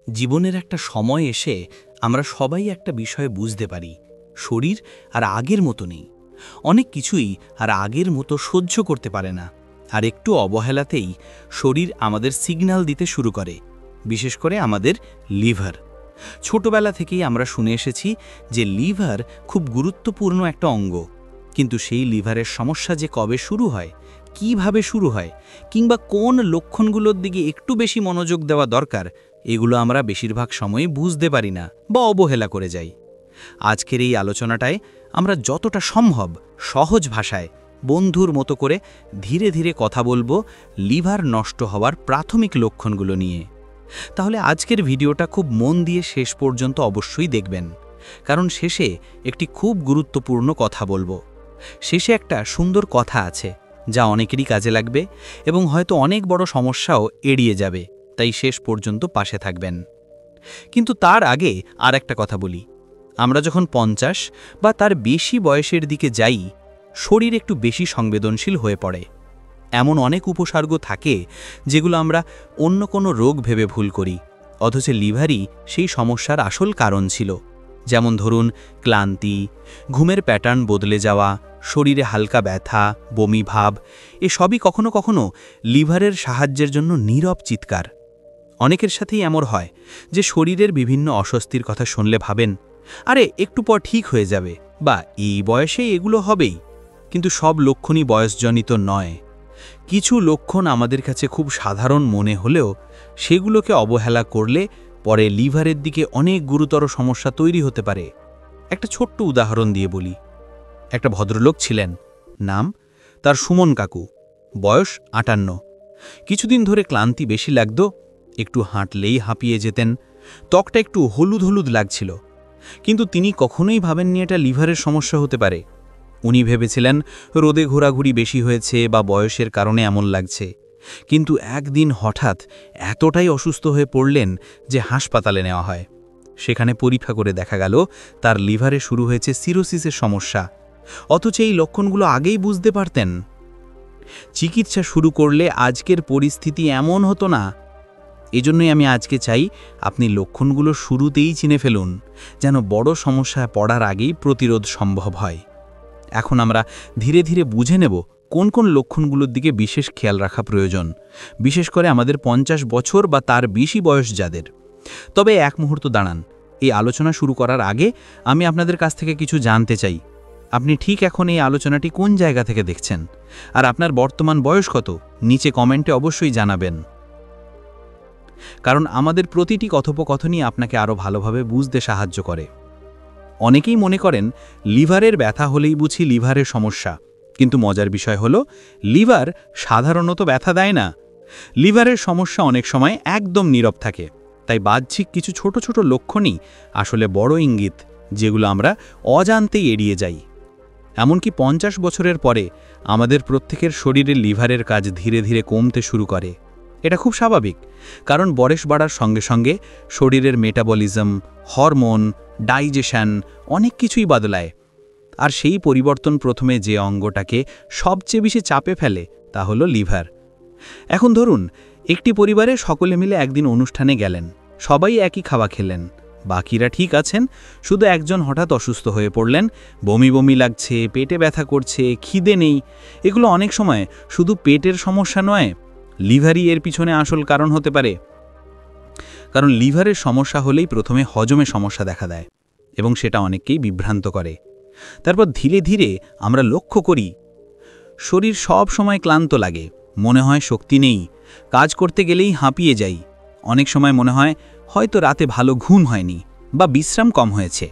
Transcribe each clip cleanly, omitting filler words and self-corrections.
জীবনের একটা সময় এসে আমরা সবাই একটা বিষয় বুঝতে পারি, শরীর আর আগের মতো নেই। অনেক কিছুই আর আগের মতো সহ্য করতে পারে না, আর একটু অবহেলাতেই শরীর আমাদের সিগন্যাল দিতে শুরু করে, বিশেষ করে আমাদের লিভার। ছোটবেলা থেকেই আমরা শুনে এসেছি যে লিভার খুব গুরুত্বপূর্ণ একটা অঙ্গ, কিন্তু সেই লিভারের সমস্যা যে কবে শুরু হয়, কিভাবে শুরু হয়, কিংবা কোন লক্ষণগুলোর দিকে একটু বেশি মনোযোগ দেওয়া দরকার, এগুলো আমরা বেশিরভাগ সময় বুঝতে পারি না বা অবহেলা করে যাই। আজকের এই আলোচনাটায় আমরা যতটা সম্ভব সহজ ভাষায় বন্ধুর মতো করে ধীরে ধীরে কথা বলবো লিভার নষ্ট হওয়ার প্রাথমিক লক্ষণগুলো নিয়ে। তাহলে আজকের ভিডিওটা খুব মন দিয়ে শেষ পর্যন্ত অবশ্যই দেখবেন, কারণ শেষে একটি খুব গুরুত্বপূর্ণ কথা বলবো। শেষে একটা সুন্দর কথা আছে যা অনেকেরই কাজে লাগবে এবং হয়তো অনেক বড় সমস্যাও এড়িয়ে যাবে, তাই শেষ পর্যন্ত পাশে থাকবেন। কিন্তু তার আগে আর একটা কথা বলি, আমরা যখন 50 বা তার বেশি বয়সের দিকে যাই, শরীর একটু বেশি সংবেদনশীল হয়ে পড়ে। এমন অনেক উপসর্গ থাকে যেগুলো আমরা অন্য কোনো রোগ ভেবে ভুল করি, অথচ লিভারই সেই সমস্যার আসল কারণ ছিল। যেমন ধরুন ক্লান্তি, ঘুমের প্যাটার্ন বদলে যাওয়া, শরীরে হালকা ব্যথা, বমি ভাব, এসবই কখনো কখনো লিভারের সাহায্যের জন্য নীরব চিৎকার। অনেকের সাথেই এমন হয় যে শরীরের বিভিন্ন অস্বস্তির কথা শুনলে ভাবেন, আরে একটু পর ঠিক হয়ে যাবে, বা এই বয়সে এগুলো হবেই। কিন্তু সব লক্ষণই বয়সজনিত নয়। কিছু লক্ষণ আমাদের কাছে খুব সাধারণ মনে হলেও সেগুলোকে অবহেলা করলে পরে লিভারের দিকে অনেক গুরুতর সমস্যা তৈরি হতে পারে। একটা ছোট্ট উদাহরণ দিয়ে বলি। একটা ভদ্রলোক ছিলেন, নাম তার সুমন কাকু, বয়স 58। কিছুদিন ধরে ক্লান্তি বেশি লাগত, একটু হাঁটলেই হাঁপিয়ে যেতেন, ত্বকটা একটু হলুদ হলুদ লাগছিল। কিন্তু তিনি কখনোই ভাবেননি এটা লিভারের সমস্যা হতে পারে। উনি ভেবেছিলেন রোদে ঘোরাঘুরি বেশি হয়েছে বা বয়সের কারণে এমন লাগছে। কিন্তু একদিন হঠাৎ এতটাই অসুস্থ হয়ে পড়লেন যে হাসপাতালে নেওয়া হয়। সেখানে পরীক্ষা করে দেখা গেল তার লিভারে শুরু হয়েছে সিরোসিসের সমস্যা, অথচ এই লক্ষণগুলো আগেই বুঝতে পারতেন। চিকিৎসা শুরু করলে আজকের পরিস্থিতি এমন হতো না। এজন্যই আমি আজকে চাই আপনি লক্ষণগুলো শুরুতেই চিনে ফেলুন, যেন বড় সমস্যায় পড়ার আগেই প্রতিরোধ সম্ভব হয়। এখন আমরা ধীরে ধীরে বুঝে নেব কোন কোন লক্ষণগুলোর দিকে বিশেষ খেয়াল রাখা প্রয়োজন, বিশেষ করে আমাদের 50 বছর বা তার বেশি বয়স যাদের। তবে এক মুহূর্ত দাঁড়ান, এই আলোচনা শুরু করার আগে আমি আপনাদের কাছ থেকে কিছু জানতে চাই। আপনি ঠিক এখন এই আলোচনাটি কোন জায়গা থেকে দেখছেন, আর আপনার বর্তমান বয়স কত, নিচে কমেন্টে অবশ্যই জানাবেন। কারণ আমাদের প্রতিটি কথোপকথনই আপনাকে আরও ভালোভাবে বুঝতে সাহায্য করে। অনেকেই মনে করেন লিভারের ব্যথা হলেই বুঝি লিভারের সমস্যা, কিন্তু মজার বিষয় হলো লিভার সাধারণত ব্যথা দেয় না। লিভারের সমস্যা অনেক সময় একদম নীরব থাকে, তাই বাহ্যিক কিছু ছোট ছোট লক্ষণই আসলে বড় ইঙ্গিত, যেগুলো আমরা অজান্তেই এড়িয়ে যাই। এমনকি 50 বছরের পরে আমাদের প্রত্যেকের শরীরের লিভারের কাজ ধীরে ধীরে কমতে শুরু করে। এটা খুব স্বাভাবিক, কারণ বয়স বাড়ার সঙ্গে সঙ্গে শরীরের মেটাবলিজম, হরমোন, ডাইজেশন অনেক কিছুই বদলায়। আর সেই পরিবর্তন প্রথমে যে অঙ্গটাকে সবচেয়ে বেশি চাপে ফেলে তা হলো লিভার। এখন ধরুন একটি পরিবারে সকলে মিলে একদিন অনুষ্ঠানে গেলেন, সবাই একই খাওয়া খেলেন, বাকিরা ঠিক আছেন, শুধু একজন হঠাৎ অসুস্থ হয়ে পড়লেন, বমি বমি লাগছে, পেটে ব্যথা করছে, খিদে নেই। এগুলো অনেক সময় শুধু পেটের সমস্যা নয়, লিভারই এর পিছনে আসল কারণ হতে পারে। কারণ লিভারের সমস্যা হলেই প্রথমে হজমে সমস্যা দেখা দেয়, এবং সেটা অনেককেই বিভ্রান্ত করে। তারপর ধীরে ধীরে আমরা লক্ষ্য করি শরীর সব সময় ক্লান্ত লাগে, মনে হয় শক্তি নেই, কাজ করতে গেলেই হাঁপিয়ে যাই। অনেক সময় মনে হয় হয়তো রাতে ভালো ঘুম হয়নি বা বিশ্রাম কম হয়েছে।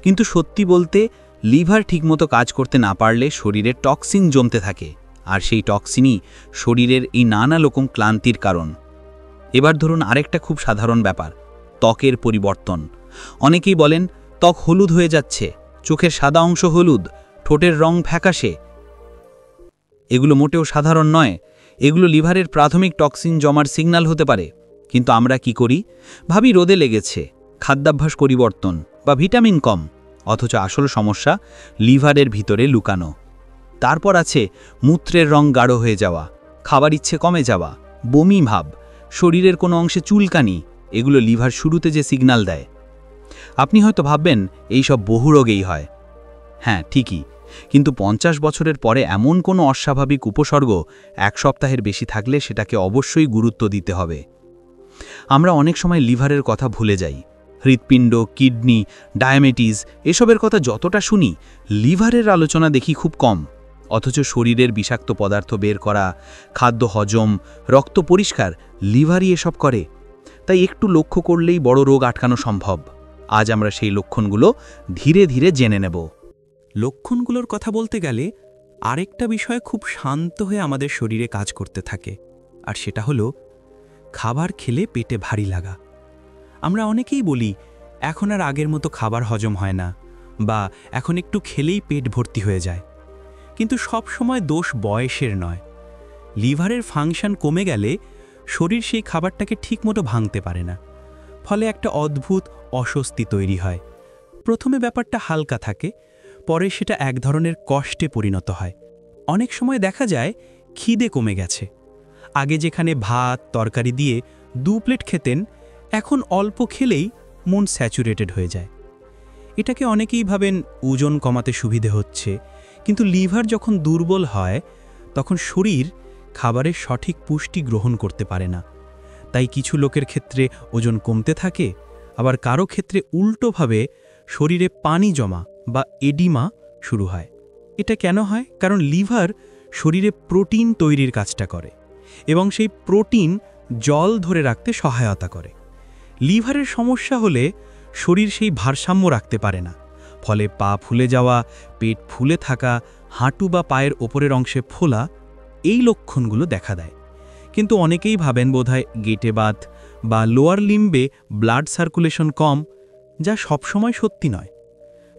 কিন্তু সত্যি বলতে লিভার ঠিকমতো কাজ করতে না পারলে শরীরে টক্সিন জমতে থাকে, আর সেই টক্সিনই শরীরের এই নানা রকম ক্লান্তির কারণ। এবার ধরুন আরেকটা খুব সাধারণ ব্যাপার, ত্বকের পরিবর্তন। অনেকেই বলেন ত্বক হলুদ হয়ে যাচ্ছে, চোখের সাদা অংশ হলুদ, ঠোঁটের রং ফ্যাকাশে। এগুলো মোটেও সাধারণ নয়, এগুলো লিভারের প্রাথমিক টক্সিন জমার সিগন্যাল হতে পারে। কিন্তু আমরা কি করি, ভাবি রোদে লেগেছে, খাদ্যাভ্যাস পরিবর্তন বা ভিটামিন কম, অথচ আসল সমস্যা লিভারের ভিতরে লুকানো। তারপর আছে মূত্রের রং গাঢ় হয়ে যাওয়া, খাবার ইচ্ছে কমে যাওয়া, বমি ভাব, শরীরের কোনো অংশে চুলকানি, এগুলো লিভার শুরুতে যে সিগন্যাল দেয়। আপনি হয়তো ভাববেন এই সব বহু রোগেই হয়। হ্যাঁ, ঠিকই, কিন্তু 50 বছরের পরে এমন কোনো অস্বাভাবিক উপসর্গ 1 সপ্তাহের বেশি থাকলে সেটাকে অবশ্যই গুরুত্ব দিতে হবে। আমরা অনেক সময় লিভারের কথা ভুলে যাই। হৃৎপিণ্ড, কিডনি, ডায়াবেটিস এসবের কথা যতটা শুনি, লিভারের আলোচনা দেখি খুব কম। অথচ শরীরের বিষাক্ত পদার্থ বের করা, খাদ্য হজম, রক্ত পরিষ্কার, লিভারই এসব করে। তাই একটু লক্ষ্য করলেই বড় রোগ আটকানো সম্ভব। আজ আমরা সেই লক্ষণগুলো ধীরে ধীরে জেনে নেব। লক্ষণগুলোর কথা বলতে গেলে আরেকটা বিষয় খুব শান্ত হয়ে আমাদের শরীরে কাজ করতে থাকে, আর সেটা হলো খাবার খেলে পেটে ভারী লাগা। আমরা অনেকেই বলি এখন আর আগের মতো খাবার হজম হয় না, বা এখন একটু খেলেই পেট ভর্তি হয়ে যায়। কিন্তু সব সময় দোষ বয়সের নয়। লিভারের ফাংশন কমে গেলে শরীর সেই খাবারটাকে ঠিকমতো ভাঙতে পারে না, ফলে একটা অদ্ভুত অস্বস্তি তৈরি হয়। প্রথমে ব্যাপারটা হালকা থাকে, পরে সেটা এক ধরনের কষ্টে পরিণত হয়। অনেক সময় দেখা যায় খিদে কমে গেছে। আগে যেখানে ভাত তরকারি দিয়ে 2 প্লেট খেতেন, এখন অল্প খেলেই মন স্যাচুরেটেড হয়ে যায়। এটাকে অনেকেই ভাবেন ওজন কমাতে সুবিধে হচ্ছে, কিন্তু লিভার যখন দুর্বল হয় তখন শরীর খাবারের সঠিক পুষ্টি গ্রহণ করতে পারে না। তাই কিছু লোকের ক্ষেত্রে ওজন কমতে থাকে, আবার কারো ক্ষেত্রে উল্টোভাবে শরীরে পানি জমা বা এডিমা শুরু হয়। এটা কেন হয়? কারণ লিভার শরীরে প্রোটিন তৈরির কাজটা করে এবং সেই প্রোটিন জল ধরে রাখতে সহায়তা করে। লিভারের সমস্যা হলে শরীর সেই ভারসাম্য রাখতে পারে না, ফলে পা ফুলে যাওয়া, পেট ফুলে থাকা, হাঁটু বা পায়ের ওপরের অংশে ফোলা, এই লক্ষণগুলো দেখা দেয়। কিন্তু অনেকেই ভাবেন বোধহয় গেটে বাত বা লোয়ার লিম্বে ব্লাড সার্কুলেশন কম, যা সবসময় সত্যি নয়।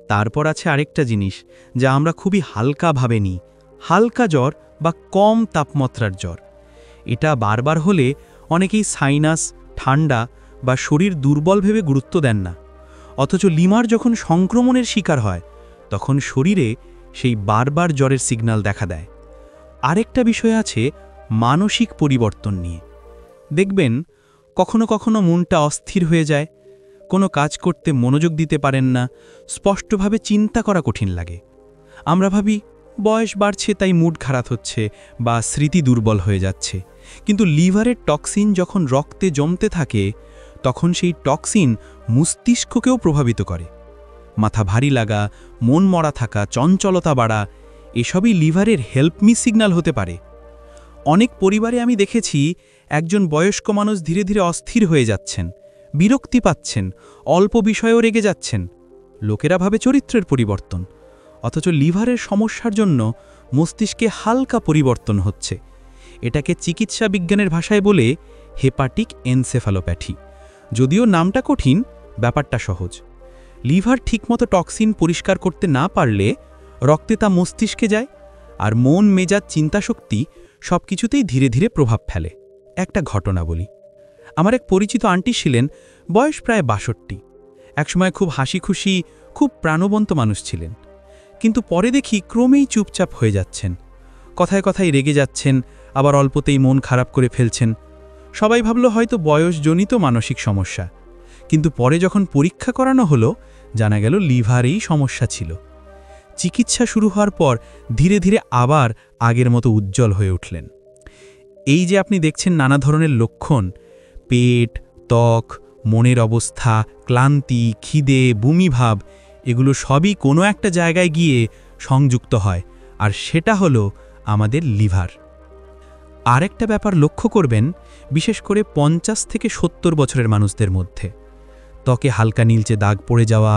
তারপর আছে আরেকটা জিনিস যা আমরা খুবই হালকাভাবে নিই, হালকা জ্বর বা কম তাপমাত্রার জ্বর। এটা বারবার হলে অনেকেই সাইনাস, ঠান্ডা বা শরীর দুর্বল ভেবে গুরুত্ব দেন না। অথচ লিভার যখন সংক্রমণের শিকার হয় তখন শরীরে সেই বারবার জ্বরের সিগন্যাল দেখা দেয়। আরেকটা বিষয় আছে মানসিক পরিবর্তন নিয়ে। দেখবেন কখনো কখনো মনটা অস্থির হয়ে যায়, কোনো কাজ করতে মনোযোগ দিতে পারেন না, স্পষ্টভাবে চিন্তা করা কঠিন লাগে। আমরা ভাবি বয়স বাড়ছে তাই মুড খারাপ হচ্ছে বা স্মৃতি দুর্বল হয়ে যাচ্ছে, কিন্তু লিভারের টক্সিন যখন রক্তে জমতে থাকে তখন সেই টক্সিন মস্তিষ্ককেও প্রভাবিত করে। মাথা ভারী লাগা, মন মরা থাকা, চঞ্চলতা বাড়া, এসবই লিভারের হেল্প মি সিগন্যাল হতে পারে। অনেক পরিবারে আমি দেখেছি একজন বয়স্ক মানুষ ধীরে ধীরে অস্থির হয়ে যাচ্ছেন, বিরক্তি পাচ্ছেন, অল্প বিষয়েও রেগে যাচ্ছেন। লোকেরা ভাবে চরিত্রের পরিবর্তন, অথচ লিভারের সমস্যার জন্য মস্তিষ্কে হালকা পরিবর্তন হচ্ছে। এটাকে চিকিৎসা বিজ্ঞানের ভাষায় বলে হেপাটিক এনসেফালোপ্যাথি। যদিও নামটা কঠিন, ব্যাপারটা সহজ। লিভার ঠিকমতো টক্সিন পরিষ্কার করতে না পারলে রক্তে তা মস্তিষ্কে যায়, আর মন, মেজাজ, চিন্তাশক্তি সব কিছুতেই ধীরে ধীরে প্রভাব ফেলে। একটা ঘটনা বলি। আমার এক পরিচিত আন্টি ছিলেন, বয়স প্রায় 62। একসময় খুব হাসি খুশি, খুব প্রাণবন্ত মানুষ ছিলেন, কিন্তু পরে দেখি ক্রমেই চুপচাপ হয়ে যাচ্ছেন, কথায় কথায় রেগে যাচ্ছেন, আবার অল্পতেই মন খারাপ করে ফেলছেন। সবাই ভাবল হয়তো বয়সজনিত মানসিক সমস্যা, কিন্তু পরে যখন পরীক্ষা করানো হলো জানা গেল লিভারেই সমস্যা ছিল। চিকিৎসা শুরু হওয়ার পর ধীরে ধীরে আবার আগের মতো উজ্জ্বল হয়ে উঠলেন। এই যে আপনি দেখছেন নানা ধরনের লক্ষণ, পেট, ত্বক, মনের অবস্থা, ক্লান্তি, খিদে, বমিভাব, এগুলো সবই কোনো একটা জায়গায় গিয়ে সংযুক্ত হয়, আর সেটা হলো আমাদের লিভার। আরেকটা ব্যাপার লক্ষ্য করবেন, বিশেষ করে 50 থেকে 70 বছরের মানুষদের মধ্যে ত্বকে হালকা নীলচে দাগ পড়ে যাওয়া,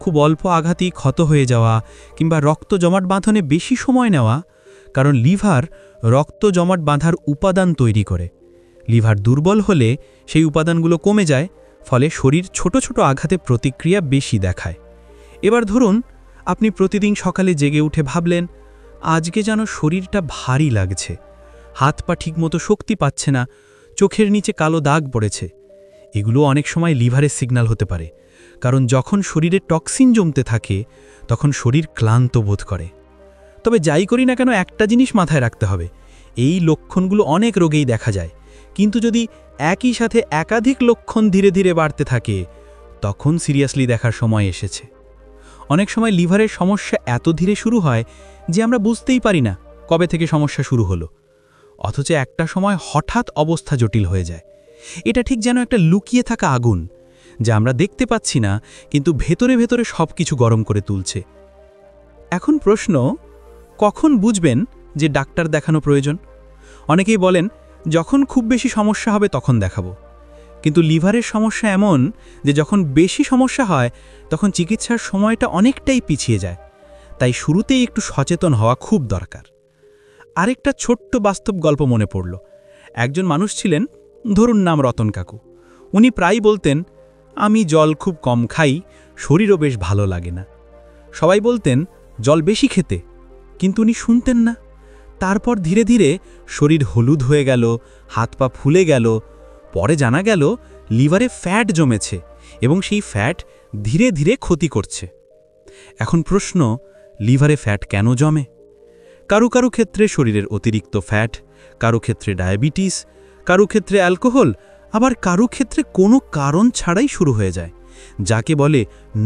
খুব অল্প আঘাতেই ক্ষত হয়ে যাওয়া, কিংবা রক্ত জমাট বাঁধনে বেশি সময় নেওয়া, কারণ লিভার রক্ত জমাট বাঁধার উপাদান তৈরি করে। লিভার দুর্বল হলে সেই উপাদানগুলো কমে যায়, ফলে শরীর ছোট ছোট আঘাতে প্রতিক্রিয়া বেশি দেখায়। এবার ধরুন আপনি প্রতিদিন সকালে জেগে উঠে ভাবলেন আজকে যেন শরীরটা ভারী লাগছে, হাত পা ঠিকমতো শক্তি পাচ্ছে না, চোখের নিচে কালো দাগ পড়েছে। এগুলো অনেক সময় লিভারের সিগন্যাল হতে পারে, কারণ যখন শরীরে টক্সিন জমতে থাকে তখন শরীর ক্লান্ত বোধ করে। তবে যাই করি না কেন একটা জিনিস মাথায় রাখতে হবে, এই লক্ষণগুলো অনেক রোগেই দেখা যায়, কিন্তু যদি একই সাথে একাধিক লক্ষণ ধীরে ধীরে বাড়তে থাকে, তখন সিরিয়াসলি দেখার সময় এসেছে। অনেক সময় লিভারের সমস্যা এত ধীরে শুরু হয় যে আমরা বুঝতেই পারি না কবে থেকে সমস্যা শুরু হলো, অথচ একটা সময় হঠাৎ অবস্থা জটিল হয়ে যায়। এটা ঠিক যেন একটা লুকিয়ে থাকা আগুন, যা আমরা দেখতে পাচ্ছি না, কিন্তু ভেতরে ভেতরে সব কিছু গরম করে তুলছে। এখন প্রশ্ন, কখন বুঝবেন যে ডাক্তার দেখানো প্রয়োজন? অনেকেই বলেন যখন খুব বেশি সমস্যা হবে তখন দেখাবো, কিন্তু লিভারের সমস্যা এমন যে যখন বেশি সমস্যা হয় তখন চিকিৎসার সময়টা অনেকটাই পিছিয়ে যায়। তাই শুরুতেই একটু সচেতন হওয়া খুব দরকার। আরেকটা ছোট্ট বাস্তব গল্প মনে পড়ল। একজন মানুষ ছিলেন, ধরুন নাম রতন কাকু। উনি প্রায়ই বলতেন, আমি জল খুব কম খাই, শরীরও বেশ ভালো লাগে না। সবাই বলতেন জল বেশি খেতে, কিন্তু উনি শুনতেন না। তারপর ধীরে ধীরে শরীর হলুদ হয়ে গেল, হাত পা ফুলে গেল। পরে জানা গেল লিভারে ফ্যাট জমেছে এবং সেই ফ্যাট ধীরে ধীরে ক্ষতি করছে। এখন প্রশ্ন, লিভারে ফ্যাট কেন জমে? কারো কারো ক্ষেত্রে শরীরের অতিরিক্ত ফ্যাট, কারো ক্ষেত্রে ডায়াবেটিস, কারো ক্ষেত্রে অ্যালকোহল, আবার কারো ক্ষেত্রে কোনো কারণ ছাড়াই শুরু হয়ে যায়, যাকে বলে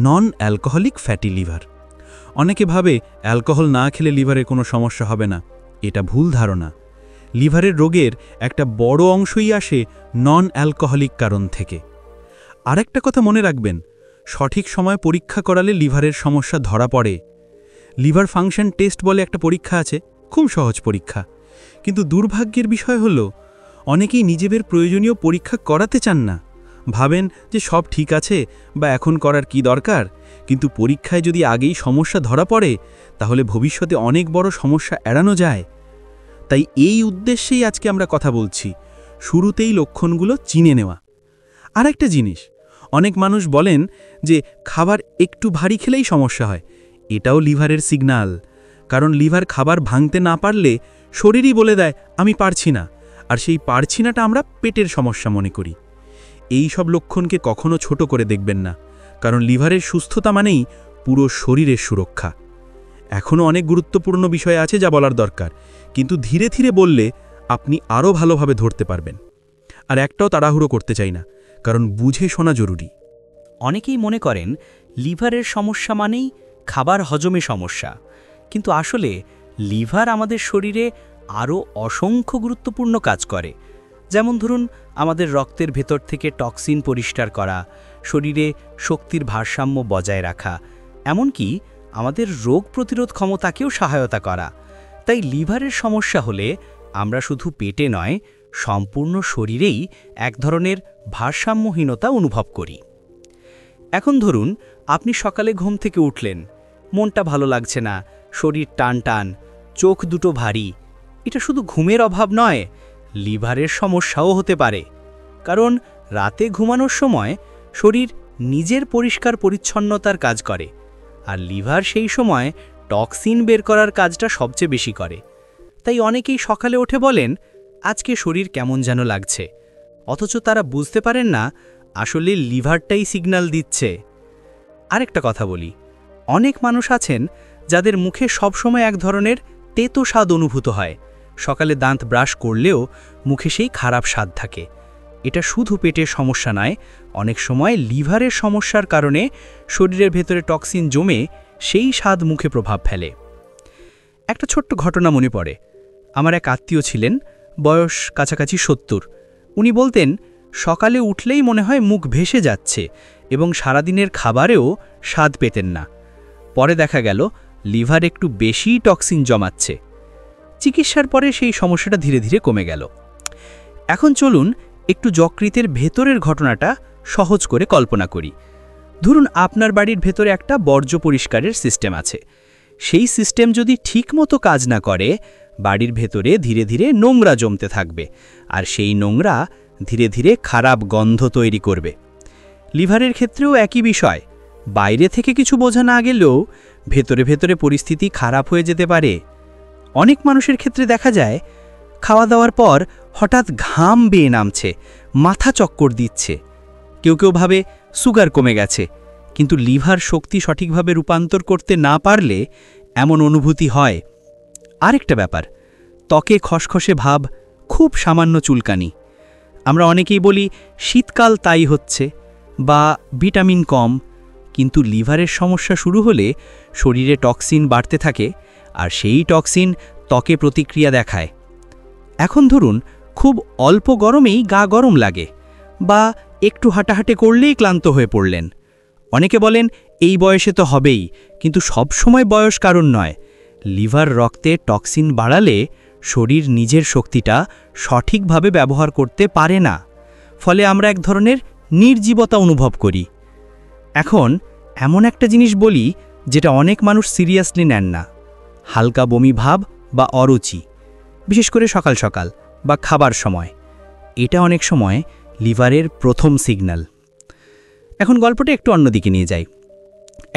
নন অ্যালকোহলিক ফ্যাটি লিভার। অনেকে ভাবে অ্যালকোহল না খেলে লিভারের কোনো সমস্যা হবে না। এটা ভুল ধারণা। লিভারের রোগের একটা বড় অংশই আসে নন অ্যালকোহলিক কারণ থেকে। আরেকটা কথা মনে রাখবেন, সঠিক সময় পরীক্ষা করালে লিভারের সমস্যা ধরা পড়ে। লিভার ফাংশন টেস্ট বলে একটা পরীক্ষা আছে, খুব সহজ পরীক্ষা। কিন্তু দুর্ভাগ্যের বিষয় হলো অনেকেই নিজেদের প্রয়োজনীয় পরীক্ষা করাতে চান না। ভাবেন যে সব ঠিক আছে বা এখন করার কি দরকার, কিন্তু পরীক্ষায় যদি আগেই সমস্যা ধরা পড়ে তাহলে ভবিষ্যতে অনেক বড় সমস্যা এড়ানো যায়। তাই এই উদ্দেশ্যেই আজকে আমরা কথা বলছি, শুরুতেই লক্ষণগুলো চিনে নেওয়া। আর একটা জিনিস, অনেক মানুষ বলেন যে খাবার একটু ভারী খেলেই সমস্যা হয়। এটাও লিভারের সিগন্যাল, কারণ লিভার খাবার ভাঙতে না পারলে শরীরই বলে দেয় আমি পারছি না, আর সেই পারছি নাটা আমরা পেটের সমস্যা মনে করি। এই সব লক্ষণকে কখনো ছোট করে দেখবেন না, কারণ লিভারের সুস্থতা মানেই পুরো শরীরের সুরক্ষা। এখনও অনেক গুরুত্বপূর্ণ বিষয় আছে যা বলার দরকার, কিন্তু ধীরে ধীরে বললে আপনি আরও ভালোভাবে ধরতে পারবেন। আর একটাও তাড়াহুড়ো করতে চাই না, কারণ বুঝে শোনা জরুরি। অনেকেই মনে করেন লিভারের সমস্যা মানেই খাবার হজমে সমস্যা, কিন্তু আসলে লিভার আমাদের শরীরে আরও অসংখ্য গুরুত্বপূর্ণ কাজ করে। যেমন ধরুন, আমাদের রক্তের ভেতর থেকে টক্সিন পরিষ্কার করা, শরীরে শক্তির ভারসাম্য বজায় রাখা, এমনকি আমাদের রোগ প্রতিরোধ ক্ষমতাকেও সহায়তা করা। তাই লিভারের সমস্যা হলে আমরা শুধু পেটে নয়, সম্পূর্ণ শরীরেই এক ধরনের ভারসাম্যহীনতা অনুভব করি। এখন ধরুন, আপনি সকালে ঘুম থেকে উঠলেন, মনটা ভালো লাগছে না, শরীর টান টান, চোখ দুটো ভারী। এটা শুধু ঘুমের অভাব নয়, লিভারের সমস্যাও হতে পারে। কারণ রাতে ঘুমানোর সময় শরীর নিজের পরিষ্কার পরিচ্ছন্নতার কাজ করে, আর লিভার সেই সময় টক্সিন বের করার কাজটা সবচেয়ে বেশি করে। তাই অনেকেই সকালে উঠে বলেন আজকে শরীর কেমন যেন লাগছে, অথচ তারা বুঝতে পারেন না আসলে লিভারটাই সিগন্যাল দিচ্ছে। আরেকটা কথা বলি, অনেক মানুষ আছেন যাদের মুখে সবসময় এক ধরনের তেতো স্বাদ অনুভূত হয়। সকালে দাঁত ব্রাশ করলেও মুখে সেই খারাপ স্বাদ থাকে। এটা শুধু পেটের সমস্যা নয়, অনেক সময় লিভারের সমস্যার কারণে শরীরের ভেতরে টক্সিন জমে সেই স্বাদ মুখে প্রভাব ফেলে। একটা ছোট্ট ঘটনা মনে পড়ে। আমার এক আত্মীয় ছিলেন, বয়স কাছাকাছি ৭০। উনি বলতেন সকালে উঠলেই মনে হয় মুখ ভেসে যাচ্ছে এবং সারাদিনের খাবারেও স্বাদ পেতেন না। পরে দেখা গেল লিভার একটু বেশি টক্সিন জমাচ্ছে। চিকিৎসার পরে সেই সমস্যাটা ধীরে ধীরে কমে গেল। এখন চলুন একটু যকৃতের ভেতরের ঘটনাটা সহজ করে কল্পনা করি। ধরুন আপনার বাড়ির ভেতরে একটা বর্জ্য পরিষ্কারের সিস্টেম আছে। সেই সিস্টেম যদি ঠিকমতো কাজ না করে, বাড়ির ভেতরে ধীরে ধীরে নোংরা জমতে থাকবে, আর সেই নোংরা ধীরে ধীরে খারাপ গন্ধ তৈরি করবে। লিভারের ক্ষেত্রেও একই বিষয়। বাইরে থেকে কিছু বোঝা না গেলেও ভেতরে ভেতরে পরিস্থিতি খারাপ হয়ে যেতে পারে। অনেক মানুষের ক্ষেত্রে দেখা যায় খাওয়া দাওয়ার পর হঠাৎ ঘাম বেয়ে নামছে, মাথা চক্কর দিচ্ছে। কেউ কেউ ভাবে সুগার কমে গেছে, কিন্তু লিভার শক্তি সঠিকভাবে রূপান্তর করতে না পারলে এমন অনুভূতি হয়। আরেকটা ব্যাপার, ত্বকে খসখসে ভাব, খুব সামান্য চুলকানি। আমরা অনেকেই বলি শীতকাল তাই হচ্ছে, বা ভিটামিন কম, কিন্তু লিভারের সমস্যা শুরু হলে শরীরে টক্সিন বাড়তে থাকে, আর সেই টক্সিন ত্বকে প্রতিক্রিয়া দেখায়। এখন ধরুন খুব অল্প গরমেই গা গরম লাগে, বা একটু হাঁটাহাঁটি করলেই ক্লান্ত হয়ে পড়লেন। অনেকে বলেন এই বয়সে তো হবেই, কিন্তু সব সময় বয়স কারণ নয়। লিভার রক্তে টক্সিন বাড়ালে শরীর নিজের শক্তিটা সঠিকভাবে ব্যবহার করতে পারে না, ফলে আমরা এক ধরনের নির্জীবতা অনুভব করি। এখন এমন একটা জিনিস বলি যেটা অনেক মানুষ সিরিয়াসলি নেন না, হালকা বমি ভাব বা অরুচি, বিশেষ করে সকাল সকাল বা খাবার সময়। এটা অনেক সময় লিভারের প্রথম সিগন্যাল। এখন গল্পটা একটু অন্যদিকে নিয়ে যাই।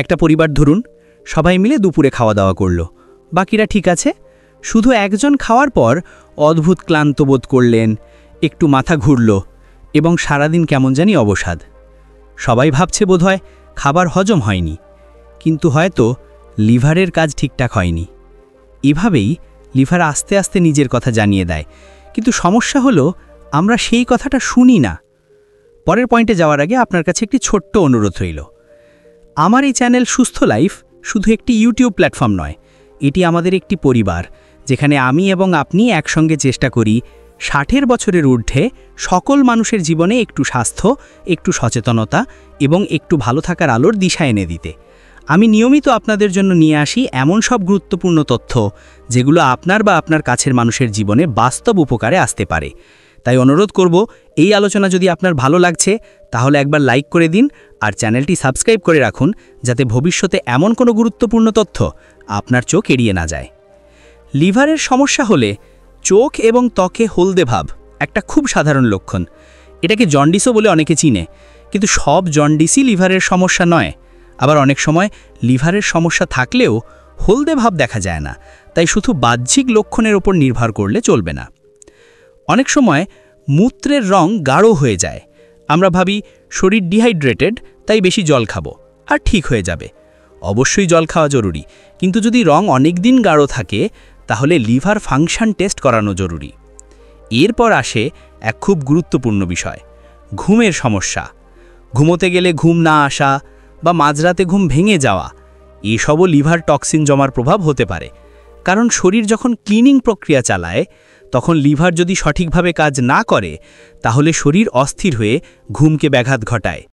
একটা পরিবার ধরুন সবাই মিলে দুপুরে খাওয়া দাওয়া করলো, বাকিরা ঠিক আছে, শুধু একজন খাওয়ার পর অদ্ভুত ক্লান্ত বোধ করলেন, একটু মাথা ঘুরল এবং সারাদিন কেমন জানি অবসাদ। সবাই ভাবছে বোধহয় খাবার হজম হয়নি, কিন্তু হয়তো লিভারের কাজ ঠিকঠাক হয়নি। এভাবেই লিভার আস্তে আস্তে নিজের কথা জানিয়ে দেয়, কিন্তু সমস্যা হলো আমরা সেই কথাটা শুনি না। পরের পয়েন্টে যাওয়ার আগে আপনার কাছে একটি ছোট্ট অনুরোধ রইল। আমার এই চ্যানেল সুস্থ লাইফ শুধু একটি ইউটিউব প্ল্যাটফর্ম নয়, এটি আমাদের একটি পরিবার, যেখানে আমি এবং আপনি একসঙ্গে চেষ্টা করি 60 বছরের ঊর্ধ্বে সকল মানুষের জীবনে একটু স্বাস্থ্য, একটু সচেতনতা এবং একটু ভালো থাকার আলোর দিশা এনে দিতে। আমি নিয়মিত আপনাদের জন্য নিয়ে আসি এমন সব গুরুত্বপূর্ণ তথ্য যেগুলো আপনার বা আপনার কাছের মানুষের জীবনে বাস্তব উপকারে আসতে পারে। তাই অনুরোধ করব, এই আলোচনা যদি আপনার ভালো লাগছে তাহলে একবার লাইক করে দিন আর চ্যানেলটি সাবস্ক্রাইব করে রাখুন, যাতে ভবিষ্যতে এমন কোনো গুরুত্বপূর্ণ তথ্য আপনার চোখ এড়িয়ে না যায়। লিভারের সমস্যা হলে চোখ এবং ত্বকে হলদে ভাব একটা খুব সাধারণ লক্ষণ। এটাকে জন্ডিসও বলে অনেকে চিনে, কিন্তু সব জন্ডিসই লিভারের সমস্যা নয়। আবার অনেক সময় লিভারের সমস্যা থাকলেও হলদে ভাব দেখা যায় না, তাই শুধু বাহ্যিক লক্ষণের ওপর নির্ভর করলে চলবে না। অনেক সময় মূত্রের রং গাঢ় হয়ে যায়, আমরা ভাবি শরীর ডিহাইড্রেটেড, তাই বেশি জল খাবো আর ঠিক হয়ে যাবে। অবশ্যই জল খাওয়া জরুরি, কিন্তু যদি রং অনেক দিন গাঢ় থাকে তাহলে লিভার ফাংশন টেস্ট করানো জরুরি। এরপর আসে এক খুব গুরুত্বপূর্ণ বিষয়, ঘুমের সমস্যা। ঘুমোতে গেলে ঘুম না আসা বা মাঝরাতে ঘুম ভেঙে যাওয়া, এসবও লিভার টক্সিন জমার প্রভাব হতে পারে। কারণ শরীর যখন ক্লিনিং প্রক্রিয়া চালায় তখন লিভার যদি সঠিকভাবে কাজ না করে তাহলে শরীর অস্থির হয়ে ঘুমকে ব্যাঘাত ঘটায়।